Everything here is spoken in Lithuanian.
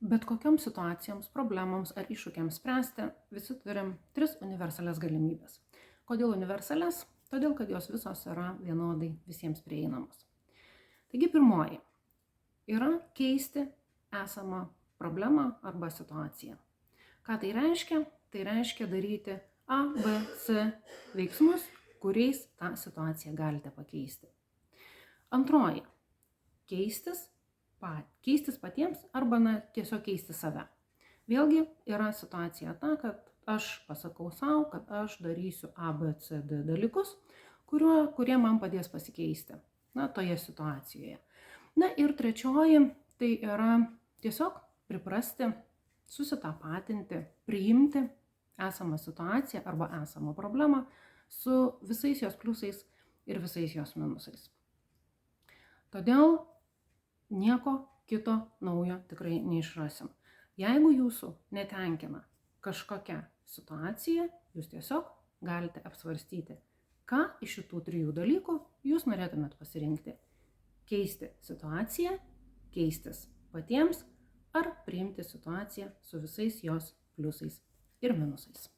Bet kokioms situacijoms, problemoms ar iššūkiams spręsti visi turim 3 universalias galimybės. Kodėl universalias? Todėl, kad jos visos yra vienodai visiems prieinamos. Taigi pirmoji yra keisti esamą problemą arba situaciją. Ką tai reiškia? Tai reiškia daryti A, B, C veiksmus, kuriais tą situaciją galite pakeisti. Antroji - keistis patiems arba tiesiog keisti save. Vėlgi yra situacija ta, kad aš pasakau savo, kad aš darysiu A, B, C, D dalykus, kurie man padės pasikeisti toje situacijoje. Ir trečioji tai yra tiesiog priprasti, susitapatinti, priimti esamą situaciją arba esamą problemą su visais jos pliusais ir visais jos minusais. Todėl nieko kito naujo tikrai neišrasim. Jeigu jūsų netenkina kažkokia situacija, jūs tiesiog galite apsvarstyti, ką iš šitų 3 dalykų jūs norėtumėt pasirinkti. Keisti situaciją, keistis patiems ar priimti situaciją su visais jos pliusais ir minusais.